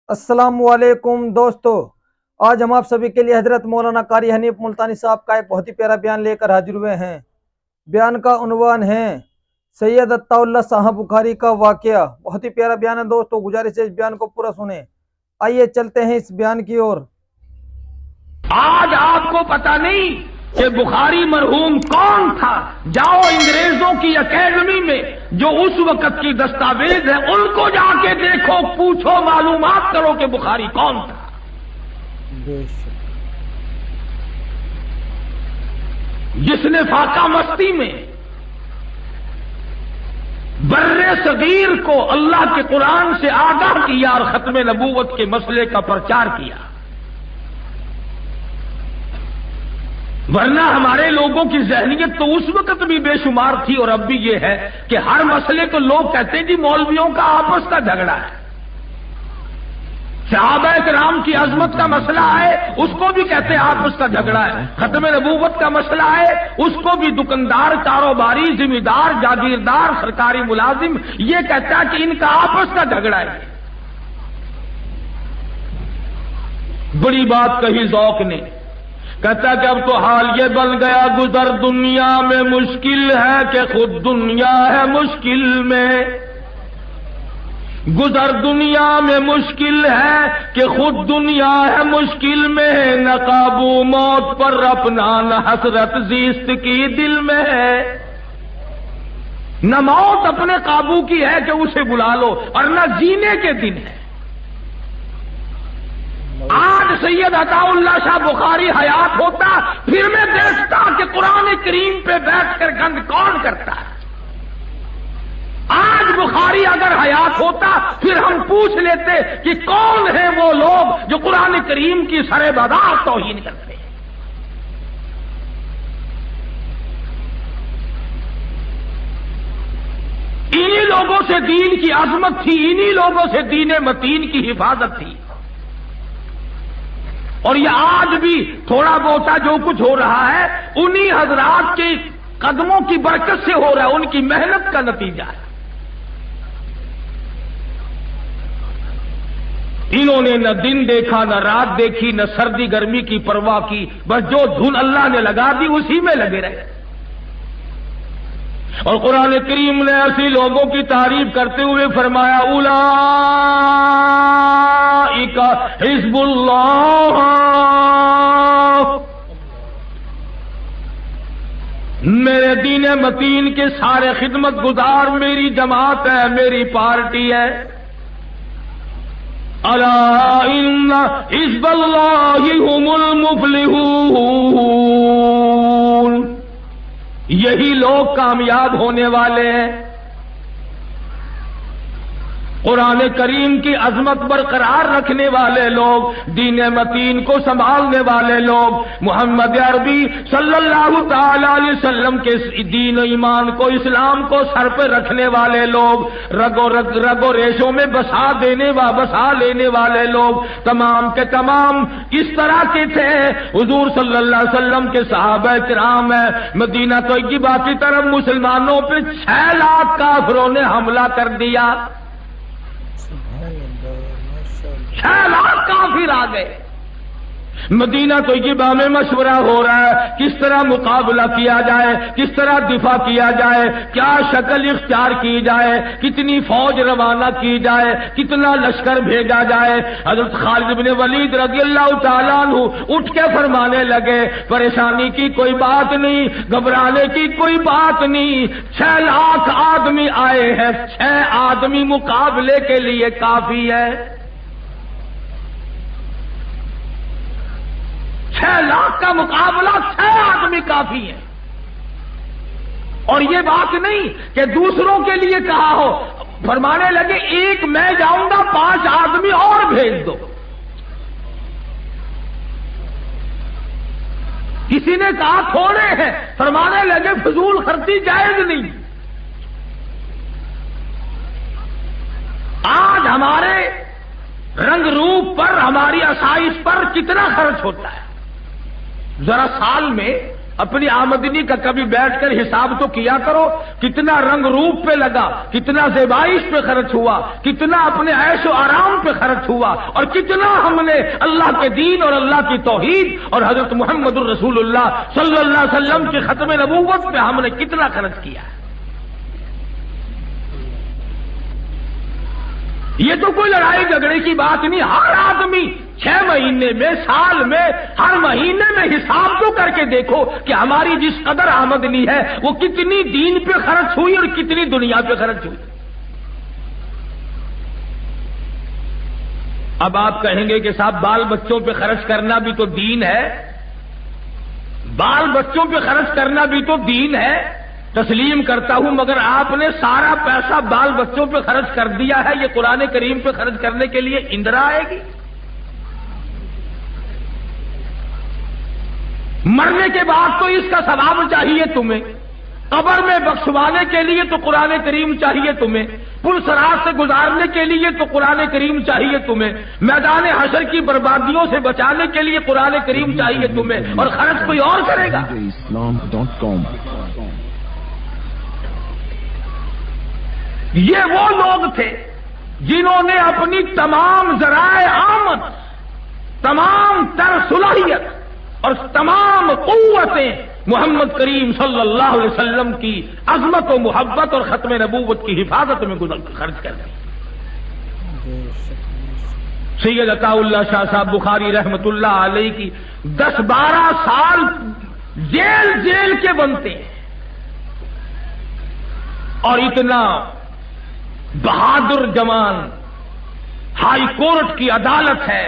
السلام علیکم دوستو، آج ہم آپ سبھی کے لیے حضرت مولانا قاری حنیف ملتانی صاحب کا ایک بہت ہی پیارا بیان لے کر حاضر ہوئے ہیں۔ بیان کا عنوان ہے سید عطا اللہ صاحب بخاری کا واقعہ۔ بہت ہی پیارا بیان ہے دوستو، گزارش ہے اس بیان کو پورا سنیں۔ آئیے چلتے ہیں اس بیان کی اور۔ آج آپ کو پتہ نہیں کہ بخاری مرحوم کون تھا؟ جاؤ انگریزوں کی اکیڈمی میں جو اس وقت کی دستاویز ہے ان کو جا کے دیکھو، پوچھو، معلومات کرو کہ بخاری کون تھا۔ جس نے فاقہ مستی میں بر صغیر کو اللہ کے قرآن سے آگاہ کیا اور ختم نبوت کے مسئلے کا پرچار کیا۔ ورنہ ہمارے لوگوں کی ذہنیت تو اس وقت بھی بے شمار تھی اور اب بھی یہ ہے کہ ہر مسئلے کو لوگ کہتے ہیں جی مولویوں کا آپس کا جھگڑا ہے۔ صحابہ کرام کی عظمت کا مسئلہ ہے، اس کو بھی کہتے ہیں آپس کا جھگڑا ہے۔ ختم نبوت کا مسئلہ ہے، اس کو بھی دکاندار، کاروباری، ذمہ دار، جاگیردار، سرکاری ملازم یہ کہتا ہے کہ ان کا آپس کا جھگڑا ہے۔ بڑی بات کہی ذوق نے، کہتا کہ اب تو حال یہ بن گیا، گزر دنیا میں مشکل ہے کہ خود دنیا ہے مشکل میں، گزر دنیا میں مشکل ہے کہ خود دنیا ہے مشکل میں، نہ قابو موت پر اپنا نہ حسرت زیست کی دل میں ہے۔ نہ موت اپنے قابو کی ہے کہ اسے بلا لو اور نہ جینے کے دن ہے۔ آج سید عطا اللہ شاہ بخاری حیات ہوتا پھر میں دیکھتا کہ قرآن کریم پہ بیٹھ کر گند کون کرتا ہے۔ آج بخاری اگر حیات ہوتا پھر ہم پوچھ لیتے کہ کون ہیں وہ لوگ جو قرآن کریم کی سرے بدار توہین کرتے ہیں۔ انہی لوگوں سے دین کی عظمت تھی، انہی لوگوں سے دین متین کی حفاظت تھی۔ اور یہ آج بھی تھوڑا بہت جو کچھ ہو رہا ہے انہی حضرات کے قدموں کی برکت سے ہو رہا ہے، ان کی محنت کا نتیجہ ہے۔ انہوں نے نہ دن دیکھا، نہ رات دیکھی، نہ سردی گرمی کی پرواہ کی، بس جو دھن اللہ نے لگا دی اسی میں لگے رہے۔ اور قرآن کریم نے ایسی لوگوں کی تعریف کرتے ہوئے فرمایا اولئک حزب اللہ، میرے دین متین کے سارے خدمت گزار میری جماعت ہے، میری پارٹی ہے۔ الا ان حزب اللہ هم المفلحون، یہی لوگ کامیاب ہونے والے ہیں۔ قرآن کریم کی عظمت برقرار رکھنے والے لوگ، دین متین کو سنبھالنے والے لوگ، محمد عربی صلی اللہ تعالی علیہ وسلم کے دین و ایمان کو، اسلام کو سر پہ رکھنے والے لوگ، رگو ریشوں میں بسا لینے والے لوگ، تمام کے تمام اس طرح کے تھے۔ حضور صلی اللہ علیہ وسلم کے صحابہ کرام ہیں۔ مدینہ طیبہ کی طرف مسلمانوں پہ 6 لاکھ کافروں نے حملہ کر دیا، 6 لاکھ کافر آ گئے۔ مدینہ طیبہ میں مشورہ ہو رہا ہے کس طرح مقابلہ کیا جائے، کس طرح دفاع کیا جائے، کیا شکل اختیار کی جائے، کتنی فوج روانہ کی جائے، کتنا لشکر بھیجا جائے۔ حضرت خالد بن ولید رضی اللہ تعالیٰ عنہ اٹھ کے فرمانے لگے پریشانی کی کوئی بات نہیں، گھبرانے کی کوئی بات نہیں، 6 لاکھ آدمی آئے ہیں، 6 آدمی مقابلے کے لیے کافی ہے۔ 6 لاکھ کا مقابلہ 6 آدمی کافی ہے۔ اور یہ بات نہیں کہ دوسروں کے لیے کہا ہو، فرمانے لگے ایک میں جاؤں گا، 5 آدمی اور بھیج دو۔ کسی نے کہا تھوڑے ہیں، فرمانے لگے فضول خرچی جائز نہیں۔ آج ہمارے رنگ روپ پر، ہماری آسائش پر کتنا خرچ ہوتا ہے؟ ذرا سال میں اپنی آمدنی کا کبھی بیٹھ کر حساب تو کیا کرو، کتنا رنگ روپ پہ لگا، کتنا زیبائش پہ خرچ ہوا، کتنا اپنے عیش و آرام پہ خرچ ہوا، اور کتنا ہم نے اللہ کے دین اور اللہ کی توحید اور حضرت محمد الرسول اللہ صلی اللہ علیہ وسلم کی ختم نبوت پہ ہم نے کتنا خرچ کیا ہے۔ یہ تو کوئی لڑائی جھگڑے کی بات نہیں، ہر آدمی 6 مہینے میں، سال میں، ہر مہینے میں حساب تو کر کے دیکھو کہ ہماری جس قدر آمدنی ہے وہ کتنی دین پہ خرچ ہوئی اور کتنی دنیا پہ خرچ ہوئی۔ اب آپ کہیں گے کہ صاحب بال بچوں پہ خرچ کرنا بھی تو دین ہے، بال بچوں پہ خرچ کرنا بھی تو دین ہے، تسلیم کرتا ہوں، مگر آپ نے سارا پیسہ بال بچوں پہ خرچ کر دیا ہے، یہ قرآن کریم پہ خرچ کرنے کے لیے اندرا آئے گی؟ مرنے کے بعد تو اس کا ثواب چاہیے تمہیں، قبر میں بخشوانے کے لیے تو قرآن کریم چاہیے تمہیں، پل صراط سے گزارنے کے لیے تو قرآن کریم چاہیے تمہیں، میدان حشر کی بربادیوں سے بچانے کے لیے قرآن کریم چاہیے تمہیں، اور خرچ کوئی اور کرے گا؟ یہ وہ لوگ تھے جنہوں نے اپنی تمام ذرائع آمد، تمام تر صلاحیت اور تمام قوتیں محمد کریم صلی اللہ علیہ وسلم کی عظمت و محبت اور ختم نبوت کی حفاظت میں خرچ کر دی۔ سید عطا اللہ شاہ صاحب بخاری رحمت اللہ علیہ کی 10-12 سال جیل کے بنتے ہیں، اور اتنا بہادر جوان، ہائی کورٹ کی عدالت ہے،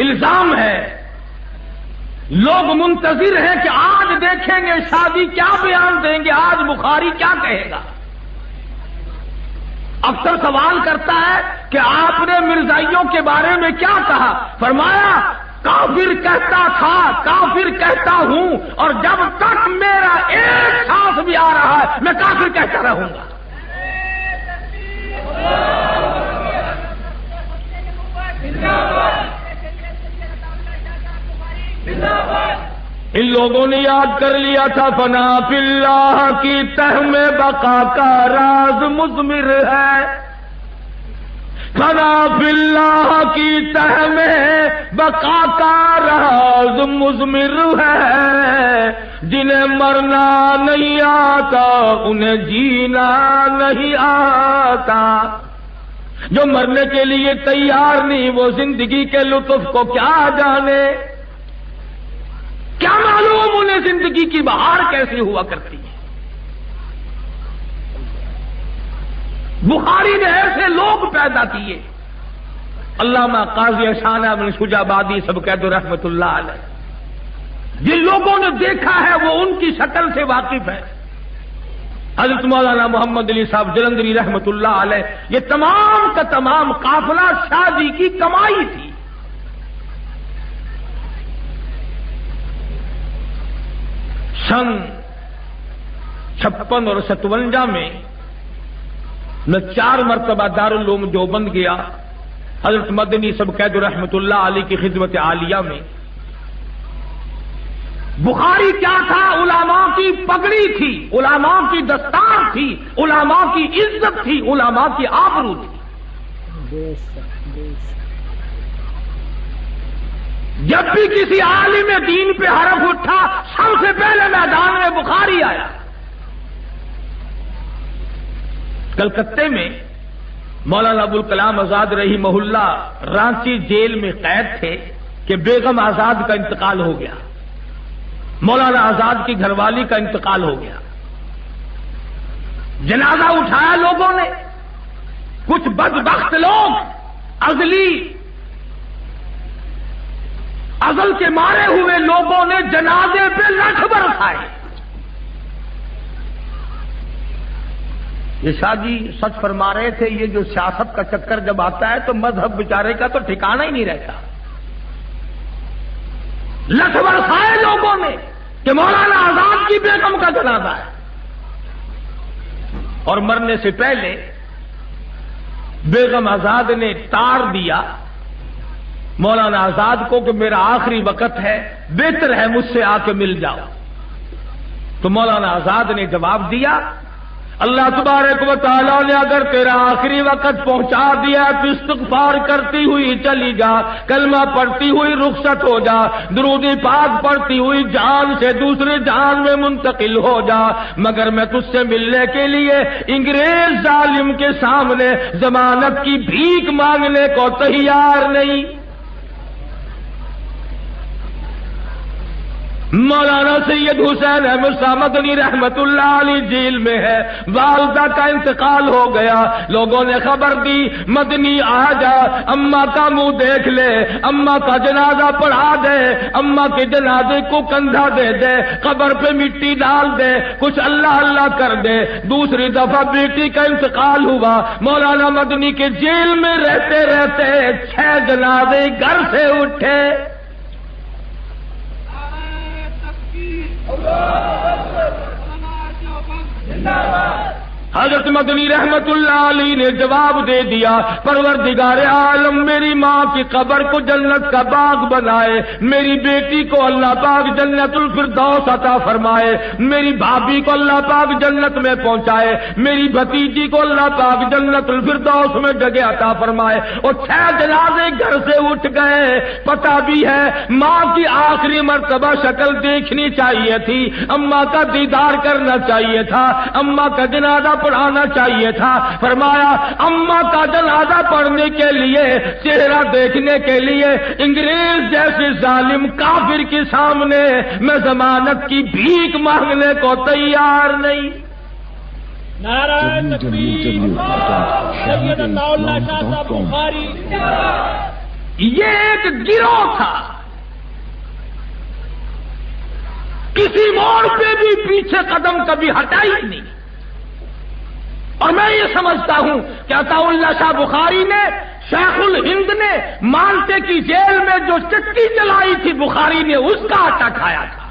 الزام ہے، لوگ منتظر ہیں کہ آج دیکھیں گے شادی کیا بیان دیں گے، آج بخاری کیا کہے گا۔ اکثر سوال کرتا ہے کہ آپ نے مرزائیوں کے بارے میں کیا کہا؟ فرمایا کافر کہتا تھا، کافر کہتا ہوں، اور جب تک میرا ایک سانس بھی آ رہا ہے میں کافر کہتا رہوں گا۔ ان لوگوں نے یاد کر لیا تھا فنا فی اللہ کی تہ میں بقا کا راز مضمر ہے، فنا فی اللہ کی تہ میں بقا کا راز مضمر ہے، جنہیں مرنا نہیں آتا انہیں جینا نہیں آتا، جو مرنے کے لیے تیار نہیں وہ زندگی کے لطف کو کیا جانے، کیا معلوم انہیں زندگی کی بہار کیسی ہوا کرتی ہے۔ بخاری نے ایسے لوگ پیدا کیے، علامہ قاضی احسان بن شجاع آبادی سب قید رحمت اللہ علیہ، جن لوگوں نے دیکھا ہے وہ ان کی شکل سے واقف ہے۔ حضرت مولانا محمد علی صاحب جلندری رحمت اللہ علیہ، یہ تمام کا تمام قافلہ شادی کی کمائی تھی۔ سن 56 اور 57 میں میں 4 مرتبہ دارالعلوم دیوبند گیا، حضرت مدنی سب قید رحمت اللہ علیہ کی خدمت عالیہ میں۔ بخاری کیا تھا؟ علماء کی پگڑی تھی، علماء کی دستار تھی، علماء کی عزت تھی، علماء کی آبرو تھی۔ جب بھی کسی عالم دین پہ حرف اٹھا سب سے پہلے میدان میں بخاری آیا۔ کلکتے میں مولانا ابوالکلام آزاد رحمہ اللہ رانچی جیل میں قید تھے کہ بیگم آزاد کا انتقال ہو گیا، مولانا آزاد کی گھر والی کا انتقال ہو گیا۔ جنازہ اٹھایا لوگوں نے، کچھ بدبخت لوگ ازل کے مارے ہوئے لوگوں نے جنازے پہ لٹھ برسائے۔ یہ شاہ جی سچ فرما رہے تھے، یہ جو سیاست کا چکر جب آتا ہے تو مذہب بیچارے کا تو ٹھکانہ ہی نہیں رہتا۔ لٹھ برسائے لوگوں نے کہ مولانا آزاد کی بیگم کا جنازہ ہے، اور مرنے سے پہلے بیگم آزاد نے تار دیا مولانا آزاد کو کہ میرا آخری وقت ہے، بہتر ہے مجھ سے آ کے مل جاؤ۔ تو مولانا آزاد نے جواب دیا، اللہ تبارک و تعالیٰ نے اگر تیرا آخری وقت پہنچا دیا تو استغفار کرتی ہوئی چلی جا، کلمہ پڑھتی ہوئی رخصت ہو جا، درود پاک پڑھتی ہوئی جان سے دوسرے جان میں منتقل ہو جا، مگر میں تجھ سے ملنے کے لیے انگریز ظالم کے سامنے ضمانت کی بھیک مانگنے کو تیار نہیں۔ مولانا سید حسین احمد شاہ مدنی رحمت اللہ علیہ جیل میں ہے، والدہ کا انتقال ہو گیا، لوگوں نے خبر دی مدنی آ جا، اماں کا منہ دیکھ لے، اماں کا جنازہ پڑھا دے، اماں کے جنازے کو کندھا دے دے، قبر پہ مٹی ڈال دے، کچھ اللہ اللہ کر دے۔ دوسری دفعہ بیٹی کا انتقال ہوا، مولانا مدنی کے جیل میں رہتے رہتے 6 جنازے گھر سے اٹھے۔ حضرت مدنی رحمت اللہ علیہ نے جواب دے دیا، پروردگار عالم میری ماں کی قبر کو جنت کا باغ بنائے، میری بیٹی کو اللہ پاک جنت الفردوس عطا فرمائے، میری بھابھی کو اللہ پاک جنت میں پہنچائے، میری بھتیجی کو اللہ پاک جنت الفردوس میں جگہ عطا فرمائے۔ اور 6 جنازے گھر سے اٹھ گئے۔ پتہ بھی ہے ماں کی آخری مرتبہ شکل دیکھنی چاہیے تھی، اماں کا دیدار کرنا چاہیے تھا، اماں کا جنازہ پڑھانا چاہیے تھا۔ فرمایا اماں کا جنازہ پڑھنے کے لیے، چہرہ دیکھنے کے لیے انگریز جیسے ظالم کافر کے سامنے میں ضمانت کی بھیک مانگنے کو تیار نہیں۔ نعرہ تکبیر، سید عطا اللہ شاہ صاحب بخاری۔ یہ ایک گروہ تھا، کسی موڑ پہ بھی پیچھے قدم کبھی ہٹائی نہیں۔ اور میں یہ سمجھتا ہوں کہ عطا اللہ شاہ بخاری نے، شیخ الہند نے مالٹے کی جیل میں جو چکی چلائی تھی بخاری نے اس کا آٹا کھایا تھا۔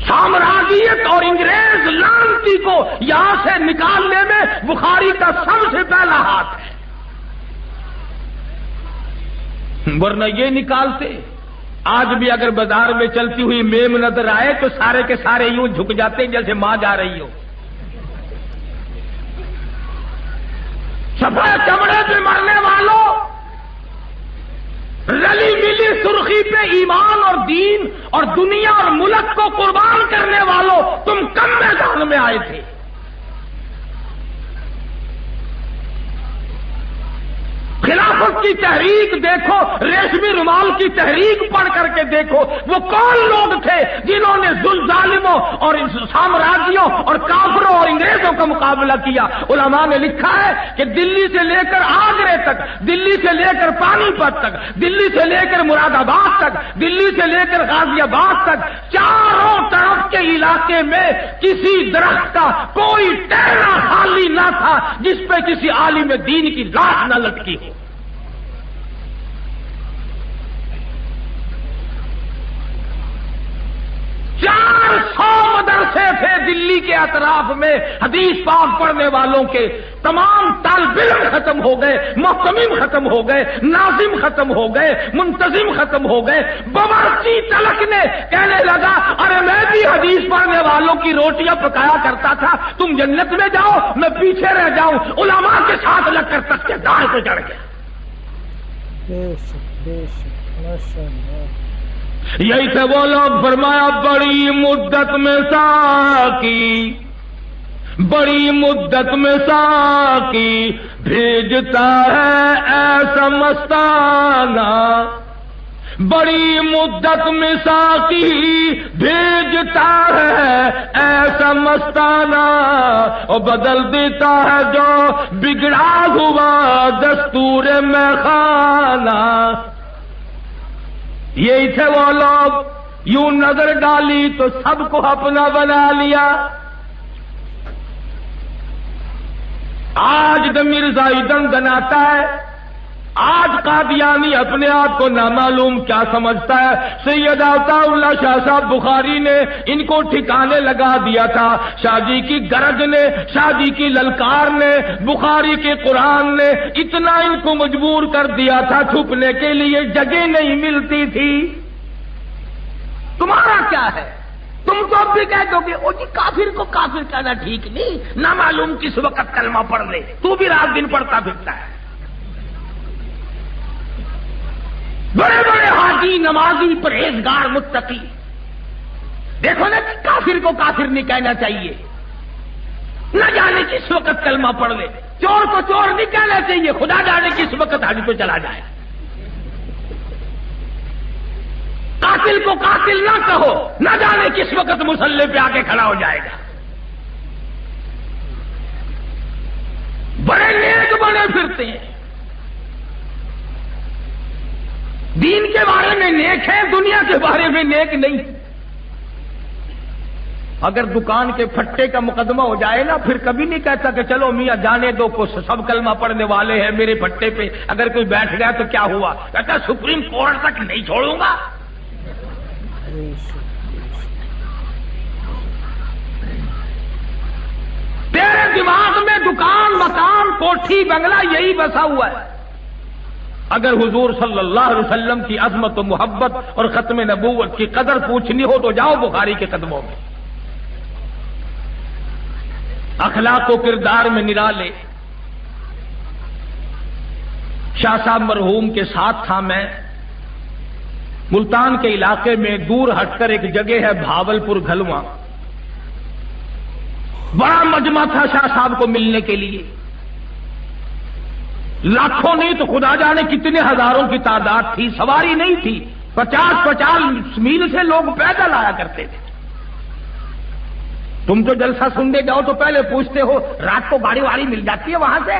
سامراجیت اور انگریز لعنتی کو یہاں سے نکالنے میں بخاری کا سب سے پہلا ہاتھ ہے، ورنہ یہ نکالتے۔ آج بھی اگر بازار میں چلتی ہوئی میم نظر آئے تو سارے کے سارے یوں جھک جاتے جیسے ماں جا رہی ہو۔ سفید چمڑے پہ مرنے والوں، رلی ملی سرخی پہ ایمان اور دین اور دنیا اور ملک کو قربان کرنے والوں، تم کم میدان میں آئے تھے۔ خلافت کی تحریک دیکھو، ریشمی رومال کی تحریک پڑھ کر کے دیکھو، وہ کون لوگ تھے جنہوں نے ظالموں اور سامراجیوں اور کافروں اور انگریزوں کا مقابلہ کیا۔ علماء نے لکھا ہے کہ دلی سے لے کر آگرے تک، دلی سے لے کر پانی پت تک، دلی سے لے کر مراد آباد تک، دلی سے لے کر غازی آباد تک، چاروں طرف کے علاقے میں کسی درخت کا کوئی ٹہرا خالی نہ تھا جس پہ کسی عالم دین کی لاش نہ لٹکی ہو۔ 400 مدرسے تھے دلی کے اطراف میں، حدیث پاک پڑھنے والوں کے تمام طالب علم ختم ہو گئے، محتمم ختم ہو گئے، ناظم ختم ہو گئے، منتظم ختم ہو گئے۔ باورچی تلک نے کہنے لگا ارے میں بھی حدیث پڑھنے والوں کی روٹیاں پکایا کرتا تھا، تم جنت میں جاؤ میں پیچھے رہ جاؤں۔ علماء کے ساتھ لگ کر تختے دار پہ چڑھ گیا۔ یہی تھے وہ لوگ، فرمایا بڑی مدت میں ساقی، بڑی مدت میں ساقی بھیجتا ہے ایسا مستانہ، بڑی مدت میں ساقی بھیجتا ہے ایسا مستانہ، اور بدل دیتا ہے جو بگڑا ہوا دستور میں خانہ۔ یہی تھے وہ لوگ، یوں نظر ڈالی تو سب کو اپنا بنا لیا۔ آج مرزائی دن دناتا ہے، آج قادیانی اپنے آپ کو نامعلوم کیا سمجھتا ہے؟ سید عطا اللہ شاہ صاحب بخاری نے ان کو ٹھکانے لگا دیا تھا، شاہ جی کی گرج نے، شاہ جی کی للکار نے، بخاری کے قرآن نے اتنا ان کو مجبور کر دیا تھا، چھپنے کے لیے جگہ نہیں ملتی تھی۔ تمہارا کیا ہے؟ تم تو اب بھی کہہ دو گے او جی کافر کو کافر کہنا ٹھیک نہیں، نہ معلوم کس وقت کلمہ پڑھ لے، تو بھی رات دن پڑھتا پھرتا ہے۔ بڑے بڑے حاجی، نمازی، پرہیزگار، متقی، دیکھو نا کہ کافر کو کافر نہیں کہنا چاہیے، نہ جانے کس وقت کلمہ پڑھ لے۔ چور کو چور نہیں کہنا چاہیے، خدا جانے کس وقت حج پہ چلا جائے۔ قاتل کو قاتل نہ کہو، نہ جانے کس وقت مصلی پہ آ کے کھڑا ہو جائے گا۔ بڑے نیک بنے پھرتے ہیں، دین کے بارے میں نیک ہے، دنیا کے بارے میں نیک نہیں۔ اگر دکان کے پھٹے کا مقدمہ ہو جائے نا، پھر کبھی نہیں کہتا کہ چلو میاں جانے دو، کو سب کلمہ پڑھنے والے ہیں میرے پھٹے پہ، اگر کوئی بیٹھ گیا تو کیا ہوا؟ کہتا سپریم کورٹ تک نہیں چھوڑوں گا۔ تیرے دماغ میں دکان، مکان، کوٹھی، بنگلہ یہی بسا ہوا ہے۔ اگر حضور صلی اللہ علیہ وسلم کی عظمت و محبت اور ختم نبوت کی قدر پوچھنی ہو تو جاؤ بخاری کے قدموں میں۔ اخلاق و کردار میں نرالے۔ شاہ صاحب مرحوم کے ساتھ تھا میں، ملتان کے علاقے میں دور ہٹ کر ایک جگہ ہے بھاولپور گھلواں، بڑا مجمع تھا شاہ صاحب کو ملنے کے لیے، لاکھوں نہیں تو خدا جانے کتنے ہزاروں کی تعداد تھی، سواری نہیں تھی، 50 میل سے لوگ پیدل آیا کرتے تھے۔ تم تو جلسہ سننے جاؤ تو پہلے پوچھتے ہو رات کو گاڑی واڑی مل جاتی ہے وہاں سے؟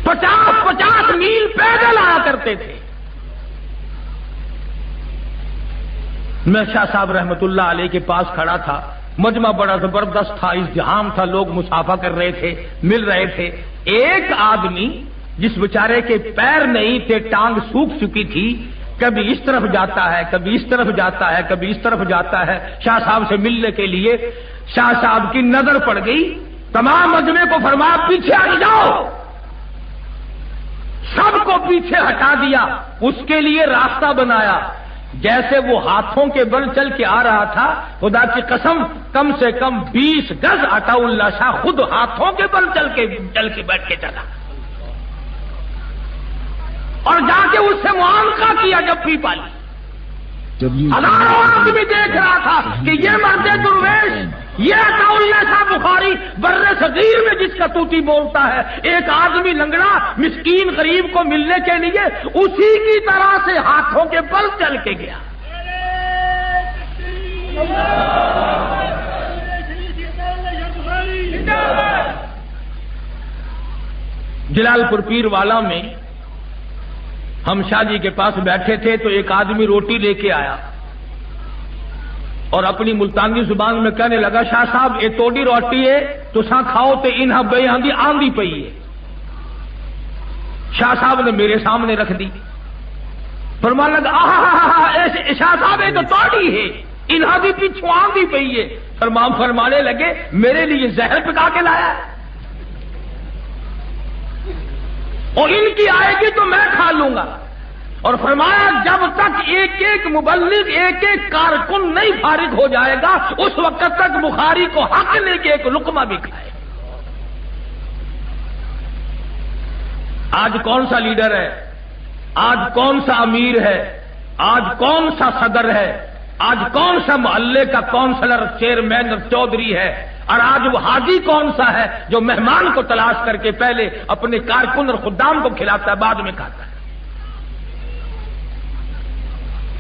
50 میل پیدل آیا کرتے تھے۔ میں شاہ صاحب رحمت اللہ علیہ کے پاس کھڑا تھا، مجمع بڑا زبردست تھا، ازدحام تھا، لوگ مصافحہ کر رہے تھے، مل رہے تھے۔ ایک آدمی جس بیچارے کے پیر نہیں تھے، ٹانگ سوکھ چکی تھی، کبھی اس طرف جاتا ہے، کبھی اس طرف جاتا ہے، کبھی اس طرف جاتا ہے شاہ صاحب سے ملنے کے لیے۔ شاہ صاحب کی نظر پڑ گئی، تمام مجمع کو فرمایا پیچھے ہٹ جاؤ، سب کو پیچھے ہٹا دیا، اس کے لیے راستہ بنایا۔ جیسے وہ ہاتھوں کے بل چل کے آ رہا تھا، خدا کی قسم کم سے کم 20 گز عطا اللہ شاہ خود ہاتھوں کے بل چل کے بیٹھ کے چلا، اور جا کے اس سے معانقہ کیا جب پی پالی۔ ہزاروں آدمی دیکھ رہا تھا کہ یہ مرد درویش، یہ عطا اللہ شاہ بخاری بر صغیر میں جس کا توتی بولتا ہے، ایک آدمی لنگڑا مسکین غریب کو ملنے کے لیے اسی کی طرح سے ہاتھوں کے بل چل کے گیا۔ جلال پور پیر والا میں ہم شاہ جی کے پاس بیٹھے تھے تو ایک آدمی روٹی لے کے آیا اور اپنی ملتانی زبان میں کہنے لگا شاہ صاحب یہ توڑی روٹی ہے تو سا کھاؤ تے انہاں بے آندھی آندھی پئی ہے۔ شاہ صاحب نے میرے سامنے رکھ دی، فرمانے لگا شاہ صاحب یہ تو توڑی ہے، انہاں بھی پیچھو آندھی پئی ہے۔ فرمانے لگے میرے لیے زہر پکا کے لایا ہے، اور ان کی آئے گی تو میں کھا لوں گا۔ اور فرمایا جب تک ایک ایک مبلغ، ایک ایک کارکن نہیں فارغ ہو جائے گا اس وقت تک بخاری کو حق لے کے ایک لقمہ بھی کھائے۔ آج کون سا لیڈر ہے، آج کون سا امیر ہے، آج کون سا صدر ہے، آج کون سا محلے کا کونسلر، چیئرمین اور چودھری ہے، اور آج وہ حاجی کون سا ہے جو مہمان کو تلاش کر کے پہلے اپنے کارکن اور خدام کو کھلاتا ہے بعد میں کھاتا ہے۔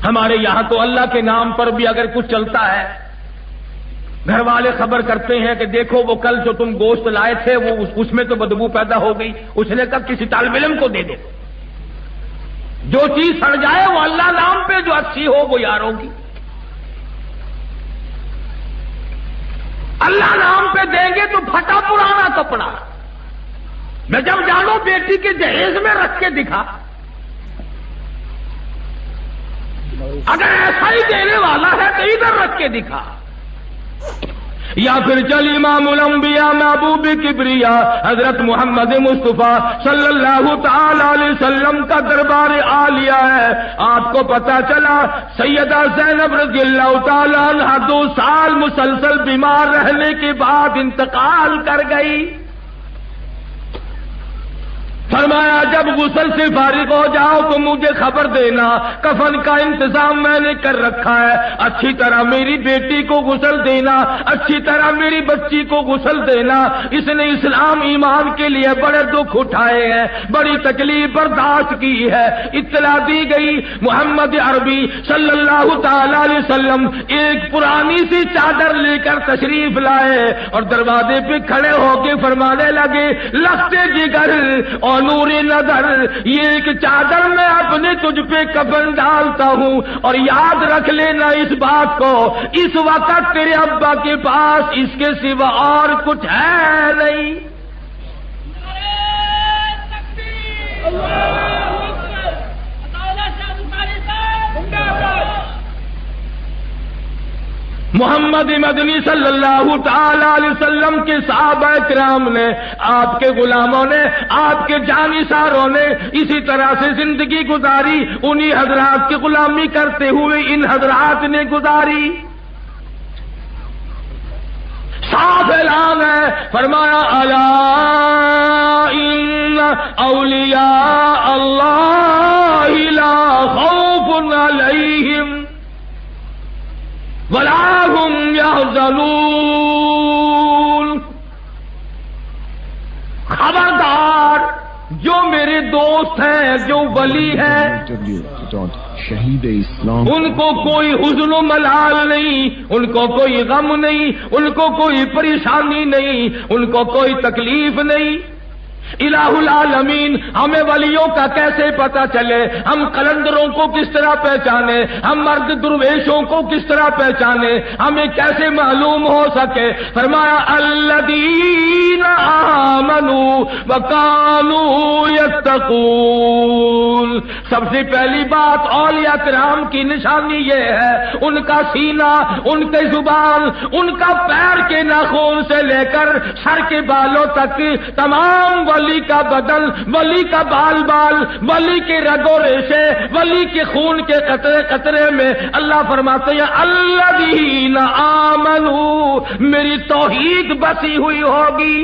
ہمارے یہاں تو اللہ کے نام پر بھی اگر کچھ چلتا ہے، گھر والے خبر کرتے ہیں کہ دیکھو وہ کل جو تم گوشت لائے تھے وہ اس میں تو بدبو پیدا ہو گئی، اس نے کہا کسی طالب علم کو دے دو، جو چیز سڑ جائے وہ اللہ نام پہ جو اچھی ہو وہ یار ہوگی، اللہ نام پہ میں دیں گے تو پھٹا پرانا کپڑا، میں جب جانو بیٹی کے جہیز میں رکھ کے دکھا، اگر ایسا ہی دینے والا ہے تو ادھر رکھ کے دکھا، یا پھر چل امام الانبیاء محبوب کبریا حضرت محمد مصطفیٰ صلی اللہ تعالی علیہ وسلم کا دربار عالیہ ہے، آپ کو پتا چلا سیدہ زینب رضی اللہ تعالی عنہ 2 سال مسلسل بیمار رہنے کے بعد انتقال کر گئی۔ فرمایا جب غسل سے فارغ ہو جاؤ تو مجھے خبر دینا، کفن کا انتظام میں نے کر رکھا ہے، اچھی طرح میری بیٹی کو غسل دینا، اچھی طرح میری بچی کو غسل دینا، اس نے اسلام ایمان کے لیے بڑے دکھ اٹھائے ہیں، بڑی تکلیف برداشت کی ہے۔ اطلاع دی گئی، محمد عربی صلی اللہ تعالی علیہ وسلم ایک پرانی سی چادر لے کر تشریف لائے اور دروازے پہ کھڑے ہو کے فرمانے لگے، لختے جگر اور نور نظر، یہ ایک چادر میں اپنے تجھ پہ کفن ڈالتا ہوں، اور یاد رکھ لینا اس بات کو، اس وقت تیرے ابا کے پاس اس کے سوا اور کچھ ہے نہیں۔ محمد مدنی صلی اللہ تعالی علیہ وسلم کے صحابہ کرام نے، آپ کے غلاموں نے، آپ کے جانثاروں نے اسی طرح سے زندگی گزاری، انہی حضرات کی غلامی کرتے ہوئے ان حضرات نے گزاری۔ صاف اعلان ہے، فرمایا الا ان اولیاء اللہ لا خوف علیہم ولا هم يحزنون۔ خبردار، جو میرے دوست ہیں، جو ولی ہیں، ان کو کوئی حزن و ملال نہیں، ان کو کوئی غم نہیں، ان کو کوئی پریشانی نہیں، ان کو کوئی تکلیف نہیں۔ الہ العالمین ہمیں ولیوں کا کیسے پتا چلے، ہم قلندروں کو کس طرح پہچانے، ہم مرد درویشوں کو کس طرح پہچانے، ہمیں کیسے معلوم ہو سکے؟ فرمایا الذین آمنوا وکانوا یتقون۔ سب سے پہلی بات اولیاء کرام کی نشانی یہ ہے، ان کا سینہ، ان کی زبان، ان کا پیر کے ناخن سے لے کر سر کے بالوں تک تمام ولی کا بدن، ولی کا بال بال، ولی کے رگ و ریشے، ولی کے خون کے قطرے قطرے میں اللہ فرماتے ہیں الذین آمنوا، میری توحید بسی ہوئی ہوگی۔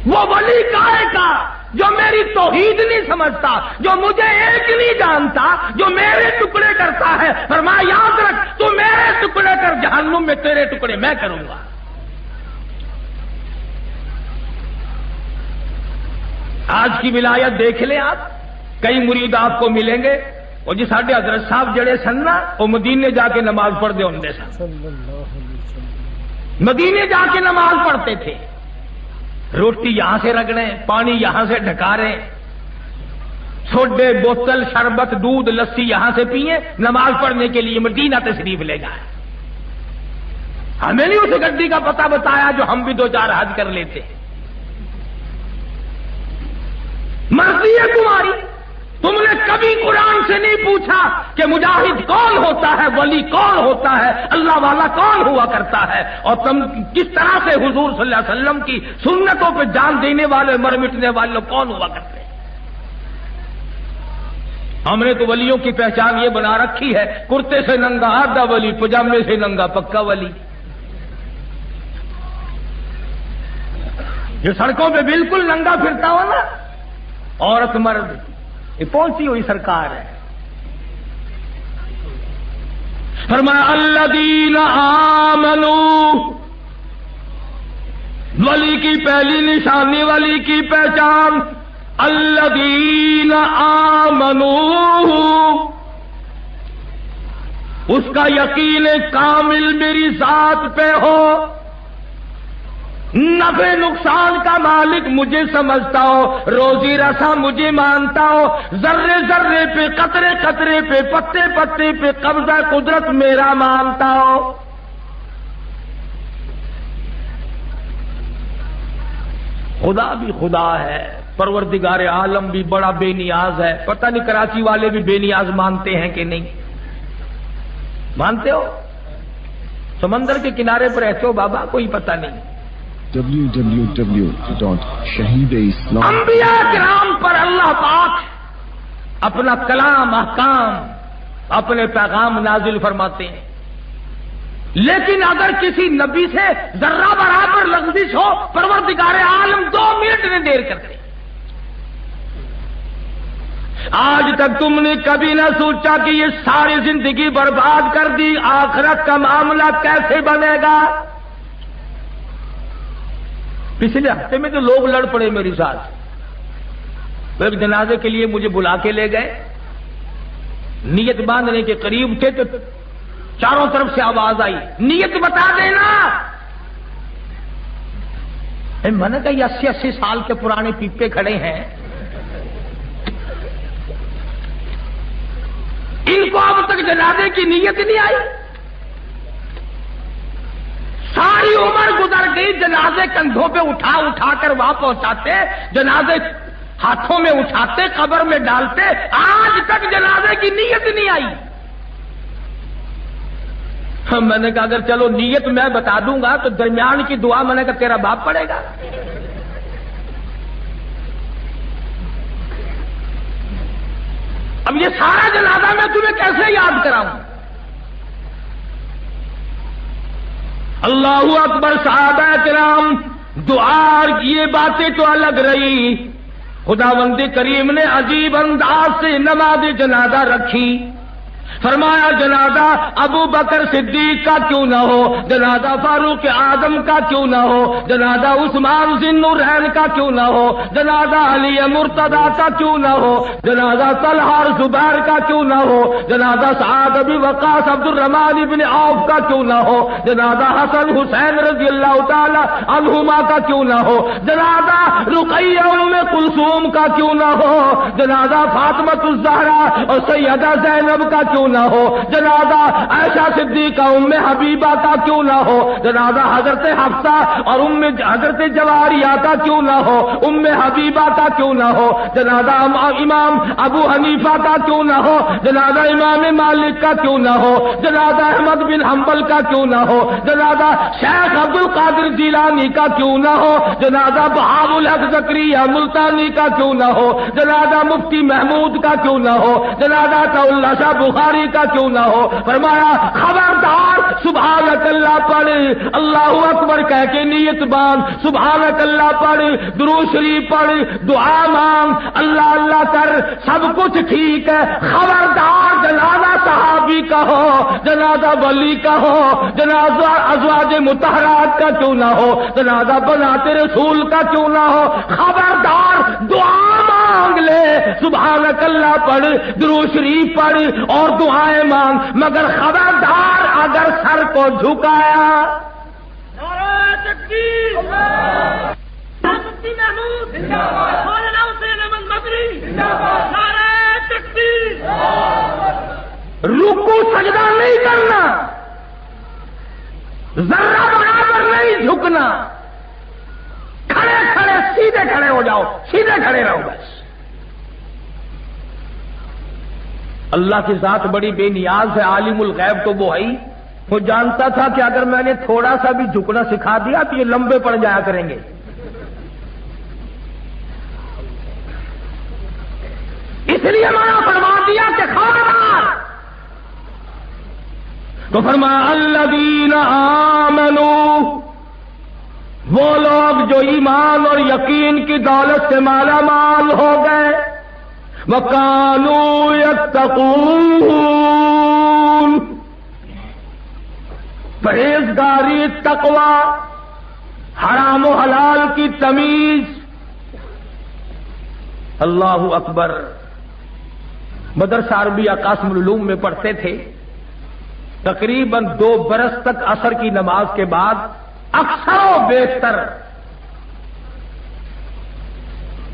وہ ولی کائے کا جو میری توحید نہیں سمجھتا، جو مجھے ایک نہیں جانتا، جو میرے ٹکڑے کرتا ہے، فرمایا یاد رکھ تو میرے ٹکڑے کر، جہنم میں تیرے ٹکڑے میں کروں گا۔ آج کی ولایت دیکھ لیں آپ، کئی مرید آپ کو ملیں گے، وہ جی ساڈے حضرت صاحب جڑے سن نا، وہ مدینے جا کے نماز پڑھ دے ہوندے سن، مدینے جا کے نماز پڑھتے تھے، روٹی یہاں سے رگڑیں، پانی یہاں سے ڈھکاریں، سوڈے، بوتل، شربت، دودھ، لسی یہاں سے پیئیں، نماز پڑھنے کے لیے مدینہ تشریف لے جائیں۔ ہمیں نہیں اس گڈی کا پتہ بتایا جو ہم بھی 2-4 حج کر لیتے ہیں۔ مرضی ہے تمہاری، تم نے کبھی قرآن سے نہیں پوچھا کہ مجاہد کون ہوتا ہے، ولی کون ہوتا ہے، اللہ والا کون ہوا کرتا ہے، اور تم کس طرح سے حضور صلی اللہ علیہ وسلم کی سنتوں پہ جان دینے والے، مر مٹنے والے کون ہوا کرتے ہیں۔ ہم نے تو ولیوں کی پہچان یہ بنا رکھی ہے، کرتے سے ننگا آدھا ولی، پجامے سے ننگا پکا ولی۔ جو سڑکوں پہ بالکل ننگا پھرتا ہو نا، عورت مرد، یہ پہنچی ہوئی سرکار ہے۔ فرمایا الذین آمنوا، ولی کی پہلی نشانی، ولی کی پہچان الذین آمنوا، اس کا یقین کامل میری ذات پہ ہو، نفع نقصان کا مالک مجھے سمجھتا ہو، روزی رسا مجھے مانتا ہو، ذرے ذرے پہ، قطرے قطرے پہ، پتے پتے پہ قبضہ قدرت میرا مانتا ہو۔ خدا بھی خدا ہے، پروردگار عالم بھی بڑا بے نیاز ہے۔ پتہ نہیں کراچی والے بھی بے نیاز مانتے ہیں کہ نہیں؟ مانتے ہو؟ سمندر کے کنارے پر رہتے ہو بابا، کوئی پتہ نہیں۔ www.shahideislam انبیاء کرام پر اللہ پاک اپنا کلام، احکام، اپنے پیغام نازل فرماتے ہیں، لیکن اگر کسی نبی سے ذرہ برابر لغزش ہو، پروردگار عالم 2 منٹ میں دیر کرتے۔ آج تک تم نے کبھی نہ سوچا کہ یہ ساری زندگی برباد کر دی، آخرت کا معاملہ کیسے بنے گا؟ پچھلے ہفتے میں تو لوگ لڑ پڑے میری ساتھ، ایک جنازے کے لیے مجھے بلا کے لے گئے، نیت باندھنے کے قریب تھے تو چاروں طرف سے آواز آئی، نیت بتا دینا۔ میں نے کہا یہ 80 سال کے پرانے پیپے کھڑے ہیں، ان کو اب تک جنازے کی نیت نہیں آئی؟ ساری عمر گزر گئی، جنازے کندھوں پہ اٹھا اٹھا کر وہاں پہنچاتے، جنازے ہاتھوں میں اٹھاتے، قبر میں ڈالتے، آج تک جنازے کی نیت نہیں آئی۔ میں نے کہا اگر چلو نیت میں بتا دوں گا تو درمیان کی دعا میں نے کہا تیرا باپ پڑے گا۔ اب یہ سارا جنازہ میں تمہیں کیسے یاد کراؤں؟ اللہ اکبر۔ صحابہ کرام دعا، یہ باتیں تو الگ رہی، خداوند کریم نے عجیب انداز سے نماز جنازہ رکھی۔ فرمایا جنازہ ابو بکر صدیق کا کیوں نہ ہو، جنازہ فاروق اعظم کا کیوں نہ ہو، جنازہ عثمان ذی النورین کا کیوں نہ ہو، جنازہ علی مرتضی کا کیوں نہ ہو، جنازہ طلحہ اور زبیر کا کیوں نہ ہو، جنازہ سعد بن وقاص عبد الرحمن بن عوف کا کیوں نہ ہو، جنازہ حسن حسین رضی اللہ تعالی عنہما کا کیوں نہ ہو، جنازہ رقیہ ام کلثوم کا کیوں نہ ہو، جنازہ فاطمہ الزہرا اور سیدہ زینب کا کیوں نہ ہو، جنازہ عائشہ صدیقہ ام حبیبہ کا کیوں نہ ہو، جنازہ حضرت حفصہ اور حضرت جواریہ کا کیوں نہ ہو، ام حبیبہ کا کیوں نہ ہو، جنازہ امام ابو حنیفہ کا کیوں نہ ہو، جنازہ امام مالک کا کیوں نہ ہو، جنازہ احمد بن حنبل کا کیوں نہ ہو، جنازہ شیخ عبد القادر جیلانی کا کیوں نہ ہو، جنازہ بہاء الحق زکریا ملتانی کا کیوں نہ ہو، جنازہ مفتی محمود کا کیوں نہ ہو، جنازہ اللہ شاہ بخاری کا کیوں نہ ہو۔ فرمایا خبردار، سبحانک اللہ پڑھ، اللہ اکبر کہہ کے نیت باندھ، سبحانک اللہ پڑھ، درود شریف پڑھ، دعا مانگ، اللہ اللہ کر، سب کچھ ٹھیک ہے۔ خبردار جنازہ صحابی کا ہو، جنازہ ولی کا ہو، جنازہ ازواج مطہرات کا کیوں نہ ہو، جنازہ بنات رسول کا کیوں نہ ہو، خبردار دعا مانگ لے، سبحانک اللہ پڑھ، درود شریف پڑھ اور دعائیں مانگ، مگر خبردار اگر سر کو جھکایا، نعرہ تکبیر، مفتی محمود زندہ باد، مولانا حسین احمد مدنی زندہ باد، نعرہ تکبیر، رکوع سجدہ نہیں کرنا، ذرہ برابر نہیں جھکنا، کھڑے کھڑے سیدھے کھڑے ہو جاؤ، سیدھے کھڑے رہو بس۔ اللہ کی ذات بڑی بے نیاز ہے، عالم الغیب تو وہ ہے، وہ جانتا تھا کہ اگر میں نے تھوڑا سا بھی جھکنا سکھا دیا تو یہ لمبے پڑ جایا کریں گے۔ اس لیے منع فرما دیا کہ خبردار، تو فرمایا الذین آمنوا، وہ لوگ جو ایمان اور یقین کی دولت سے مالا مال ہو گئے، وَكَانُوا يَتَّقُونَ، پرہیزگاری، تقوی، حرام و حلال کی تمیز۔ اللہ اکبر۔ مدرسہ عربیہ قاسم العلوم میں پڑھتے تھے، تقریباً 2 برس تک عصر کی نماز کے بعد اکثر و بیشتر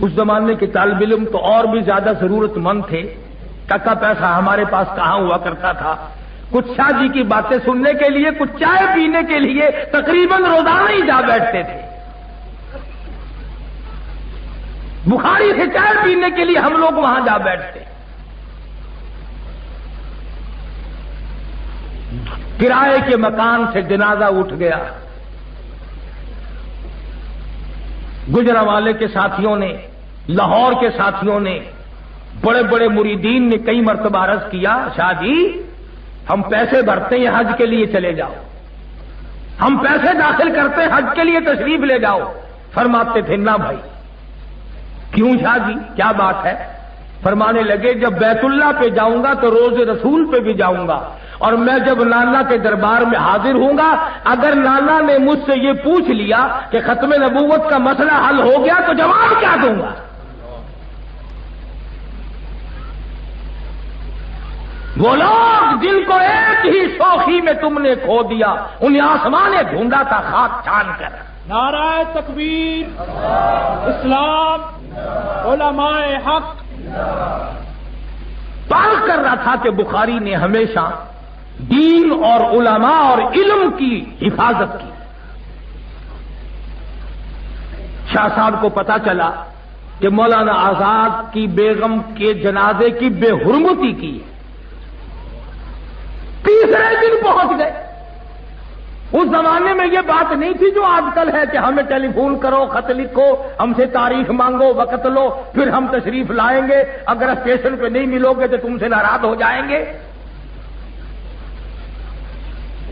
اس زمانے کے طالب علم تو اور بھی زیادہ ضرورت مند تھے، ٹکا پیسہ ہمارے پاس کہاں ہوا کرتا تھا، کچھ شاہ جی کی باتیں سننے کے لیے، کچھ چائے پینے کے لیے تقریباً روزانہ ہی جا بیٹھتے تھے۔ بخاری سے چائے پینے کے لیے ہم لوگ وہاں جا بیٹھتے. کرائے کے مکان سے جنازہ اٹھ گیا. گجرانوالے کے ساتھیوں نے، لاہور کے ساتھیوں نے، بڑے بڑے مریدین نے کئی مرتبہ عرض کیا، شاہ جی ہم پیسے بھرتے ہیں حج کے لیے چلے جاؤ، ہم پیسے داخل کرتے ہیں حج کے لیے تشریف لے جاؤ. فرماتے تھے نہ بھائی. کیوں شاہ جی کیا بات ہے؟ فرمانے لگے جب بیت اللہ پہ جاؤں گا تو روز رسول پہ بھی جاؤں گا، اور میں جب نانا کے دربار میں حاضر ہوں گا، اگر نانا نے مجھ سے یہ پوچھ لیا کہ ختم نبوت کا مسئلہ حل ہو گیا تو جواب کیا دوں گا؟ وہ لوگ جن کو ایک ہی شوخی میں تم نے کھو دیا، انہیں آسمان نے ڈھونڈا تھا خاک چھان کر. نعرہ تکبیر، اسلام، علماء حق. بات کر رہا تھا کہ بخاری نے ہمیشہ دین اور علماء اور علم کی حفاظت کی. شاہ صاحب کو پتا چلا کہ مولانا آزاد کی بیگم کے جنازے کی بے حرمتی کی. تیسرے دن پہنچ گئے. اس زمانے میں یہ بات نہیں تھی جو آج کل ہے کہ ہمیں ٹیلی فون کرو، خط لکھو، ہم سے تاریخ مانگو، وقت لو، پھر ہم تشریف لائیں گے، اگر اسٹیشن پہ نہیں ملو گے تو تم سے ناراض ہو جائیں گے.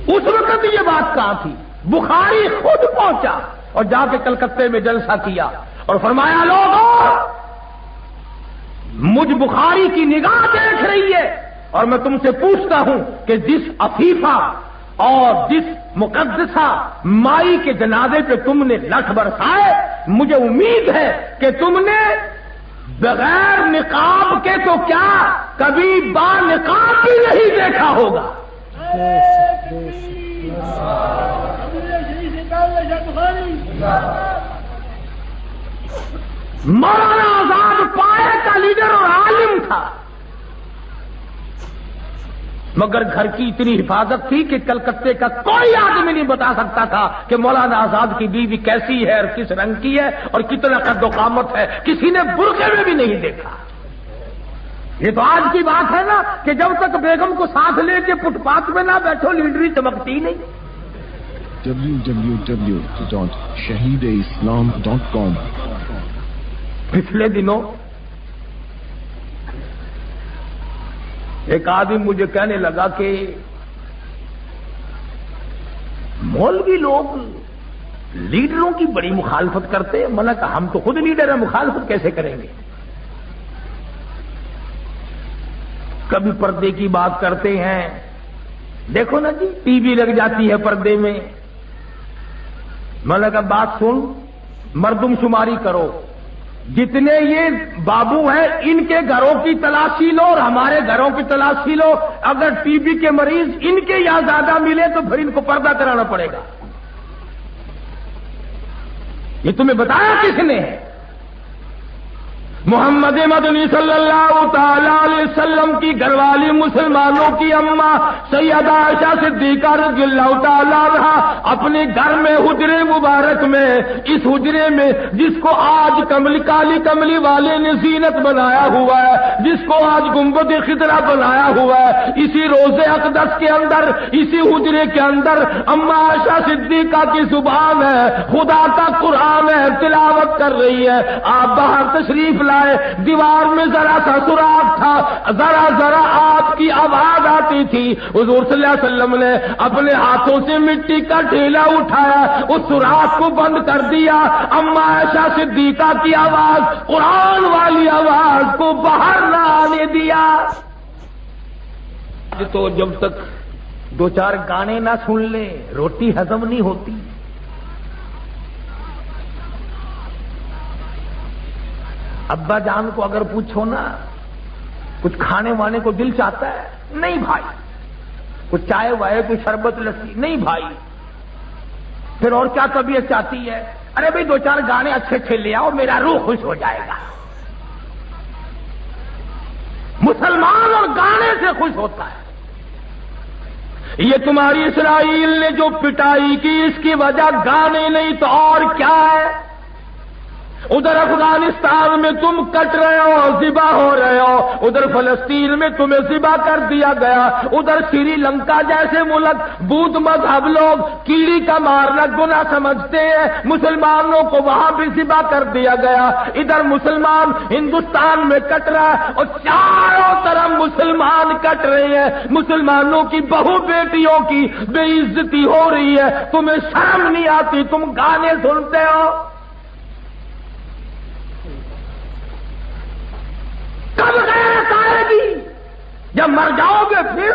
اس وقت یہ بات کہاں تھی؟ بخاری خود پہنچا اور جا کے کلکتے میں جلسہ کیا اور فرمایا لوگوں مجھ بخاری کی نگاہ دیکھ رہی ہے، اور میں تم سے پوچھتا ہوں کہ جس عفیفہ اور جس مقدسہ مائی کے جنازے پہ تم نے لٹھ برسائے، مجھے امید ہے کہ تم نے بغیر نقاب کے تو کیا کبھی با نقاب بھی نہیں دیکھا ہوگا. مولانا آزاد پائے کا لیڈر اور عالم تھا، مگر گھر کی اتنی حفاظت تھی کہ کلکتے کا کوئی آدمی نہیں بتا سکتا تھا کہ مولانا آزاد کی بیوی کیسی ہے اور کس رنگ کی ہے اور کتنا قد و قامت ہے. کسی نے برقعے میں بھی نہیں دیکھا. یہ تو آج کی بات ہے نا کہ جب تک بیگم کو ساتھ لے کے فٹ پاتھ میں نہ بیٹھو لیڈری چمکتی نہیں. www.shahideislam.com. پچھلے دنوں ایک آدمی مجھے کہنے لگا کہ مولوی لوگ لیڈروں کی بڑی مخالفت کرتے ہیں. میں نے کہا ہم تو خود لیڈر ہیں، مخالفت کیسے کریں گے؟ کبھی پردے کی بات کرتے ہیں، دیکھو نا جی ٹی وی لگ جاتی ہے پردے میں. میں نے کہا بات سن، مردم شماری کرو، جتنے یہ بابو ہیں ان کے گھروں کی تلاشی لو اور ہمارے گھروں کی تلاشی لو. اگر ٹی بی کے مریض ان کے یہاں زیادہ ملے تو پھر ان کو پردہ کرانا پڑے گا. یہ تمہیں بتایا کس نے؟ محمد مدنی صلی اللہ تعالی علیہ وسلم کی گھر والی مسلمانوں کی اماں سیدہ عائشہ صدیقہ رضی اللہ تعالی عنہا اپنے گھر میں حجرے مبارک میں، اس حجرے میں جس کو آج کالی کملی والے نے زینت بنایا ہوا ہے، جس کو آج گنبد خضرا بنایا ہوا ہے، اسی روضے اقدس کے اندر، اسی حجرے کے اندر اماں عائشہ صدیقہ کی زبان ہے، خدا کا قرآن ہے، تلاوت کر رہی ہے. آپ باہر تشریف لائے، دیوار میں ذرا سا سوراخ تھا، ذرا آپ کی آواز آتی تھی. حضور صلی اللہ علیہ وسلم نے اپنے ہاتھوں سے مٹی کا ڈھیلا اٹھایا، اس سوراخ کو بند کر دیا. اماں عائشہ صدیقہ کی آواز، قرآن والی آواز کو باہر نہ آنے دیا. تو جب تک دو چار گانے نہ سن لیں روٹی ہضم نہیں ہوتی. ابا جان کو اگر پوچھو نا کچھ کھانے وانے کو دل چاہتا ہے؟ نہیں بھائی. کچھ چائے وائے، کوئی شربت لسی؟ نہیں بھائی. پھر اور کیا طبیعت چاہتی ہے؟ ارے بھائی دو چار گانے اچھے اچھے لے آؤ، میرا روح خوش ہو جائے گا. مسلمان اور گانے سے خوش ہوتا ہے. یہ تمہاری اسرائیل نے جو پٹائی کی اس کی وجہ گانے نہیں تو اور کیا ہے؟ ادھر افغانستان میں تم کٹ رہے ہو، ذبح ہو رہے ہو، ادھر فلسطین میں تمہیں ذبح کر دیا گیا، ادھر سری لنکا جیسے ملک بدھ مذہب لوگ کیڑی کا مارنا گناہ سمجھتے ہیں، مسلمانوں کو وہاں بھی ذبح کر دیا گیا، ادھر مسلمان ہندوستان میں کٹ رہا ہے اور چاروں طرف مسلمان کٹ رہے ہیں، مسلمانوں کی بہو بیٹیوں کی بے عزتی ہو رہی ہے، تمہیں شرم نہیں آتی؟ تم گانے سنتے ہو؟ کب غیرت آئے گی؟ جب مر جاؤ گے پھر؟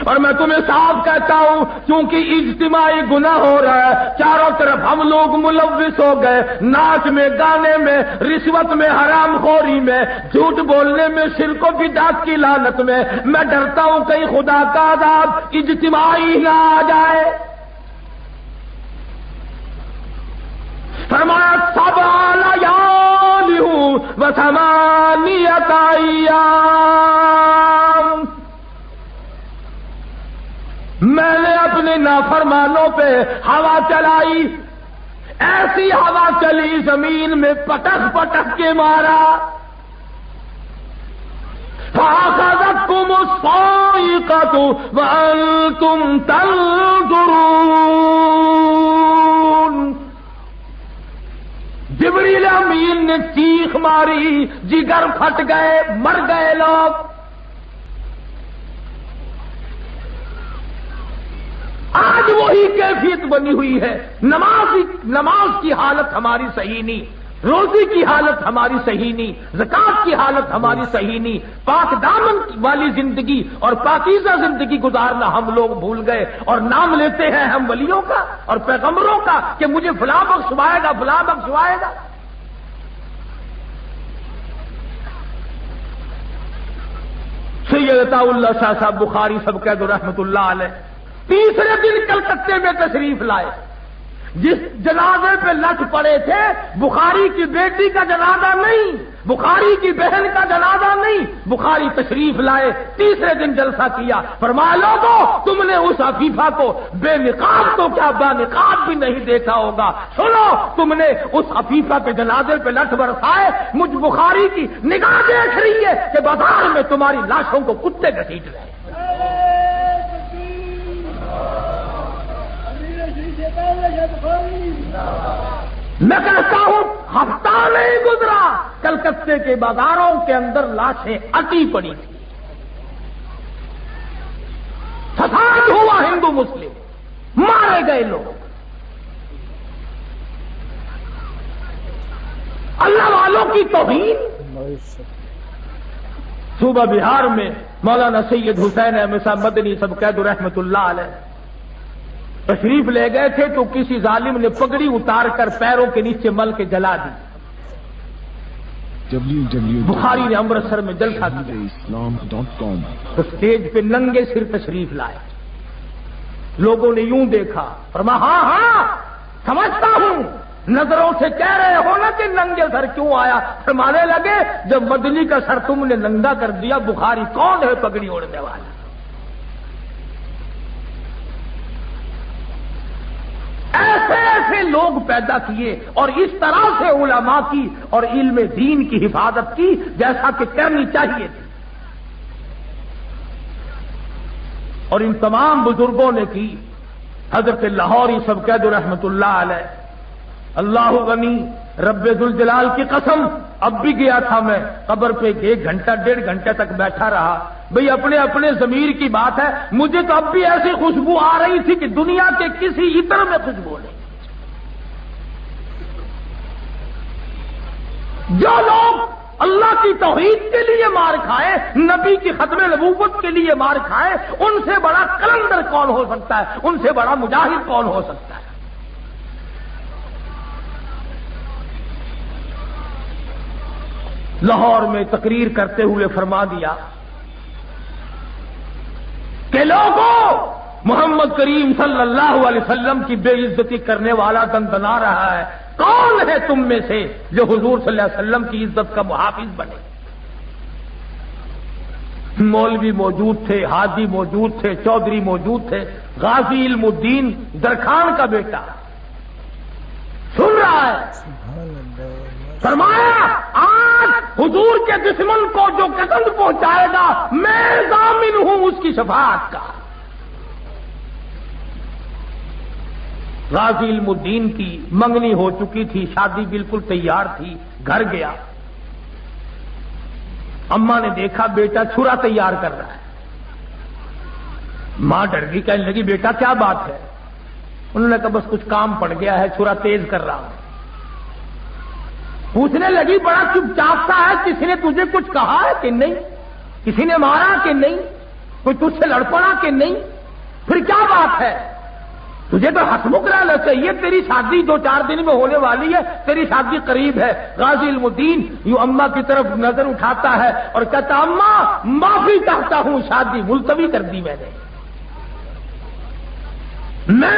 اور میں تمہیں صاف کہتا ہوں، کیونکہ اجتماعی گناہ ہو رہا ہے، چاروں طرف ہم لوگ ملوث ہو گئے، ناچ میں، گانے میں، رشوت میں، حرام خوری میں، جھوٹ بولنے میں، شرک و بدعت کی لعنت میں، میں ڈرتا ہوں کہیں خدا کا عذاب اجتماعی نہ آ جائے۔ فرمایا سبع لیال و ثمانیۃ ایام، میں نے اپنے نافرمانوں پہ ہوا چلائی، ایسی ہوا چلی زمین میں پٹک پٹک کے مارا، فَأَخَذَتْكُمُ الصَّاعِقَةُ وَأَنْتُمْ تَنْظُرُونَ۔ جبریل امین نے چیخ ماری، جگر پھٹ گئے، مر گئے لوگ۔ آج وہی کیفیت بنی ہوئی ہے، نماز کی حالت ہماری صحیح نہیں، روزی کی حالت ہماری صحیح نہیں، زکات کی حالت ہماری صحیح نہیں، پاک دامن والی زندگی اور پاکیزہ زندگی گزارنا ہم لوگ بھول گئے، اور نام لیتے ہیں ہم ولیوں کا اور پیغمبروں کا کہ مجھے فلاں بخشوائے گا، فلاں بخشوائے گا۔ سید عطا اللہ شاہ صاحب بخاری سب کہہ دو رحمت اللہ علیہ، تیسرے دن کلکتے میں تشریف لائے، جس جنازے پہ لٹ پڑے تھے، بخاری کی بیٹی کا جنازہ نہیں، بخاری کی بہن کا جنازہ نہیں، بخاری تشریف لائے، تیسرے دن جلسہ کیا، فرمایا لوگوں تم نے اس عفیفہ کو بے نقاب تو کیا با نقاب بھی نہیں دیکھا ہوگا، سنو تم نے اس عفیفہ کے جنازے پہ لٹ برسائے، مجھ بخاری کی نگاہ دیکھ رہی ہے کہ بازار میں تمہاری لاشوں کو کتے گھسیٹ رہے ہیں۔ میں کہتا ہوں ہفتہ نہیں گزرا، کلکتے کے بازاروں کے اندر لاشیں اٹی پڑی تھی، فساد ہوا، ہندو مسلم مارے گئے لوگ، اللہ والوں کی توہین۔ صوبہ بہار میں مولانا سید حسین احمد صاحب مدنی سب قید رحمت اللہ علیہ تشریف لے گئے تھے تو کسی ظالم نے پگڑی اتار کر پیروں کے نیچے مل کے جلا دی۔ بخاری نے امرتسر میں جلسہ کیا تو اسٹیج پہ ننگے سر تشریف لائے، لوگوں نے یوں دیکھا، فرمایا ہاں ہاں سمجھتا ہوں، نظروں سے کہہ رہے ہو نا کہ ننگے سر کیوں آیا؟ فرمانے لگے جب مدنی کا سر تم نے ننگا کر دیا، بخاری کون ہے پگڑی اوڑھنے والا؟ ایسے ایسے لوگ پیدا کیے اور اس طرح سے علماء کی اور علم دین کی حفاظت کی جیسا کہ کرنی چاہیے تھی، اور ان تمام بزرگوں نے کی۔ حضرت لاہوری سب قید رحمت اللہ علیہ، اللہ غنی رب ذوالجلال کی قسم، اب بھی گیا تھا میں قبر پہ، 1 گھنٹہ 1.5 گھنٹے تک بیٹھا رہا، بھئی اپنے اپنے ضمیر کی بات ہے، مجھے تو اب بھی ایسی خوشبو آ رہی تھی کہ دنیا کے کسی عطر میں خوشبو نہیں۔ جو لوگ اللہ کی توحید کے لیے مار کھائے، نبی کی ختم نبوت کے لیے مار کھائے، ان سے بڑا قلندر کون ہو سکتا ہے؟ ان سے بڑا مجاہد کون ہو سکتا ہے؟ لاہور میں تقریر کرتے ہوئے فرما دیا کہ لوگوں، محمد کریم صلی اللہ علیہ وسلم کی بے عزتی کرنے والا دندنا رہا ہے، کون ہے تم میں سے جو حضور صلی اللہ علیہ وسلم کی عزت کا محافظ بنے؟ مولوی موجود تھے، حاجی موجود تھے، چودھری موجود تھے، غازی علم الدین درخان کا بیٹا سن رہا ہے. فرمایا آج حضور کے دشمن کو جو قتل پہنچائے گا میں ضامن ہوں اس کی شفاعت کا. غازی علم الدین کی منگنی ہو چکی تھی، شادی بالکل تیار تھی، گھر گیا. اماں نے دیکھا بیٹا چھرا تیار کر رہا ہے. ماں ڈر گئی، کہنے لگی بیٹا کیا بات ہے؟ انہوں نے کہا بس کچھ کام پڑ گیا ہے، چھرا تیز کر رہا ہوں. پوچھنے لگی بڑا چپ چاپ سا ہے، کسی نے تجھے کچھ کہا ہے کہ نہیں؟ کسی نے مارا کہ نہیں؟ کوئی تجھ سے لڑ پڑا کہ نہیں؟ پھر کیا بات ہے؟ تجھے تو ہسمکھ رہنا چاہیے، تیری شادی 2-4 دن میں ہونے والی ہے، تیری شادی قریب ہے. غازی علم الدین یوں اماں کی طرف نظر اٹھاتا ہے اور کہتا اماں معافی چاہتا ہوں، شادی ملتوی کر دی میں